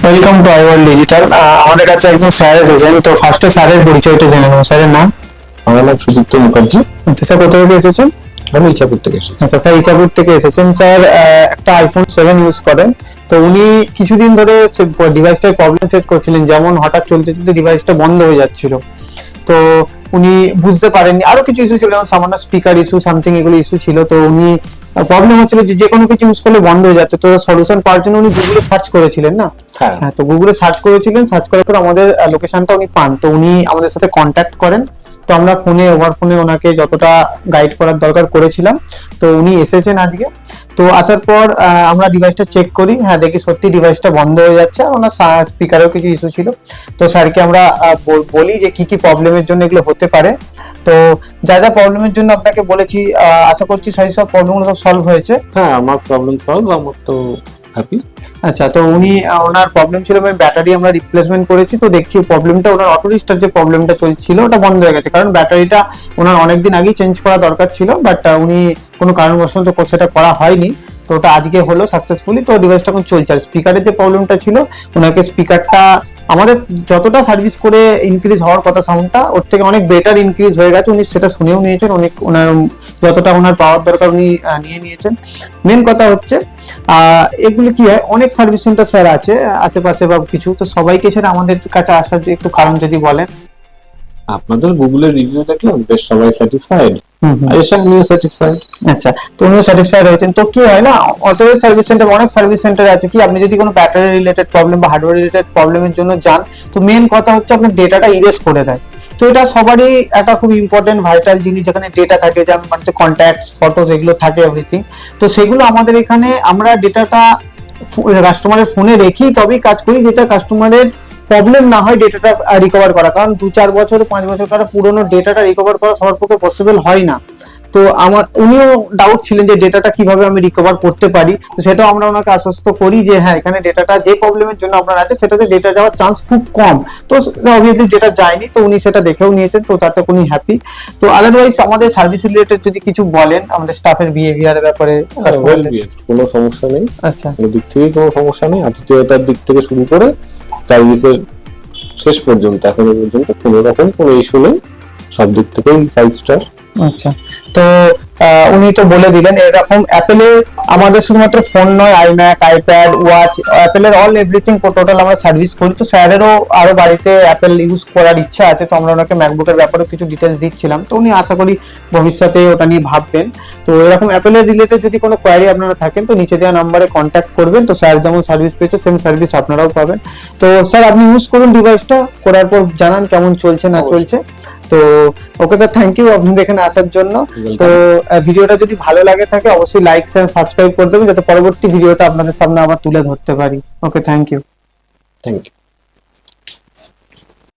Welcome to আইওয়ার্ল্ড digital. আমাদের কাছে একজন স্যার এসেছেন, তো ফার্স্টে স্যারের পরিচয়টা জেনে নেব। স্যারের নাম? আমার নাম সুদীপ্ত মুখার্জি। আচ্ছা স্যার, কোথা থেকে এসেছেন? আমি ইছাপুর থেকে এসেছি। আচ্ছা স্যার, ইছাপুর থেকে এসেছেন। স্যার একটা আইফোন 7 ইউজ করেন, তো উনি কিছুদিন ধরে ডিভাইসটার প্রবলেম ফেস করছিলেন, যেমন হঠাৎ চলতে চলতে ডিভাইসটা বন্ধ হয়ে যাচ্ছিল। তো উনি বুঝতে পারেননি, আরো কিছু ইস্যু ছিল, যেমন সামান্য স্পিকার ইস্যু সামথিং, এগুলো ইস্যু ছিল। তো উনি প্রবলেম হচ্ছিল যে কোনো কিছু ইউজ করলে বন্ধ হয়ে যাচ্ছে। তো সলিউশন পাওয়ার জন্য উনি গুগলে সার্চ করেছিলেন না? হ্যাঁ, তো গুগলে সার্চ করেছিলেন, সার্চ করার পর আমাদের লোকেশনটা উনি পান, তো উনি আমাদের সাথে কন্ট্যাক্ট করেন। তো আমরা ওভার ফোনে ওনাকে যতটা গাইড করার দরকার করেছিলাম। তো উনি এসেছেন আজকে। তো আসার পর আমরা ডিভাইসটা চেক করি, হ্যাঁ দেখি সত্যি ডিভাইসটা বন্ধ হয়ে যাচ্ছে, আর ওনার স্পিকারেও কিছু ইস্যু ছিল। তো স্যারকে আমরা বলি যে কি কি প্রবলেমের জন্য এগুলো হতে পারে। তো যা যা প্রবলেমের জন্য আপনাকে বলেছি, আশা করছি সেই সব প্রবলেমগুলো সব সলভ হয়েছে। হ্যাঁ, আমার প্রবলেম সলভ, আমার তো হ্যাপি। আচ্ছা, তো উনি ওনার প্রবলেম ছিল ব্যাটারি আমরা রিপ্লেসমেন্ট করেছি। তো দেখছি প্রবলেমটা ওনার অটো রিস্টার্ট যে প্রবলেমটা চলছিল ওটা বন্ধ হয়ে গেছে, কারণ ব্যাটারিটা ওনার অনেকদিন আগেই চেঞ্জ করা দরকার ছিল, বাট উনি কোনো কারণবশত সেটা করা হয়নি। তো ওটা আজকে হলো সাকসেসফুলি। তো ডিভাইসটা এখন চলছে। আর স্পিকারের যে প্রবলেমটা ছিল, ওনাকে স্পিকারটা আমাদের যতটা সার্ভিস করে ইনক্রিজ হওয়ার কথা সাউন্ডটা, ওর থেকে অনেক বেটার ইনক্রিজ হয়ে গেছে। উনি সেটা শুনেও নিয়েছেন, অনেক ওনার যতটা ওনার পাওয়ার দরকার উনি নিয়ে নিয়েছেন। মেন কথা হচ্ছে এগুলো কি হয়, অনেক সার্ভিস সেন্টার স্যার আছে আশেপাশে বা কিছু, তো সবাইকে সেটা আমাদের কাছে আসার যে একটু কারণ যদি বলেন। আপনাদের গুগলের রিভিউ দেখলাম, বেশ সবাই স্যাটিসফাইড, আমিও স্যাটিসফাইড। আচ্ছা, তো উনিও স্যাটিসফাইড হয়েছেন। তো কি হয় না, অথরাইজ সার্ভিস সেন্টার, অনেক সার্ভিস সেন্টার আছে, কি আপনি যদি কোনো ব্যাটারি রিলেটেড প্রবলেম বা হার্ডওয়্যার রিলেটেড প্রবলেমের জন্য যান, তো মেন কথা হচ্ছে আপনার ডেটাটা ইরেজ করে দেয়। তো এটা সবারই একটা খুব ইম্পর্টেন্ট ভাইটাল জিনিস, যেখানে ডেটা থাকে, যেমন মানে কন্ট্যাক্টস, ফটোস, এগুলো থাকে এভরিথিং। তো সেগুলো আমাদের এখানে আমরা ডেটাটা কাস্টমারের ফোনে রেখেই তবেই কাজ করি, যেটা কাস্টমারের প্রবলেম না হয় ডেটাটা রিকভার করা। কারণ 2-4 বছর 5 বছর কারো পুরোনো ডেটাটা রিকভার করা সবার পক্ষে পসিবল হয় না। তো উনিও ডাউট ছিলেন যে ডেটাটা কিভাবে আমি রিকভার করতে পারি। তো সেটাও আমরা ওনাকে আশ্বস্ত করি যে হ্যাঁ, এখানে ডেটাটা যে প্রবলেমের জন্য আপনার আছে সেটাতে ডেটা যাওয়ার চান্স খুব কম। তো অবভিয়াসলি ডেটা যায়নি, তো উনি সেটা দেখেও নিয়েছেন, তো তাতে উনি হ্যাপি। তো আদারওয়াইজ আমাদের সার্ভিস রিলেটেড যদি কিছু বলেন, আমাদের স্টাফের বিহেভিয়ারের ব্যাপারে। কোনো সমস্যা নেই। আচ্ছা, কোনো দিক থেকে কোনো সমস্যা নেই, আতিথেয়তার দিক থেকে শুরু করে সার্ভিসের শেষ পর্যন্ত এখনো পর্যন্ত কোনো রকম কোনো ইস্যু নেই, সব দিক থেকেই 5 স্টার। আচ্ছা, তো উনি তো বলে দিলেন এরকম অ্যাপেলের আমাদের শুধুমাত্র ফোন নয়, আইম্যাক, আইপ্যাড, ওয়াচ, অ্যাপেলের অল এভরিথিং টোটাল আমরা সার্ভিস করি। তো স্যারেরও আরো বাড়িতে অ্যাপেল ইউজ করার ইচ্ছা আছে, তো আমরা ওনাকে ম্যাকবুকের ব্যাপারে কিছু ডিটেলস দিচ্ছিলাম। তো উনি আশা করি ভবিষ্যতে ওটা নিয়ে ভাববেন। তো এরকম অ্যাপেলের রিলেটেড যদি কোনো কোয়ারি আপনারা থাকেন, তো নিচে দেওয়া নাম্বারে কন্ট্যাক্ট করবেন। তো স্যার যেমন সার্ভিস পেয়েছে সেম সার্ভিস আপনারাও পাবেন। তো স্যার আপনি ইউজ করুন ডিভাইসটা, করার পর জানান কেমন চলছে না চলছে। তো ওকে স্যার, থ্যাংক ইউ আপনাদের এখানে আসার জন্য। তো ভিডিওটা যদি ভালো লাগে থাকে অবশ্যই লাইক শেয়ার সাবস্ক্রাইব করে দেবেন, যাতে পরবর্তী ভিডিওটা আপনাদের সামনে আবার তুলে ধরতে পারি। ওকে, থ্যাংক ইউ।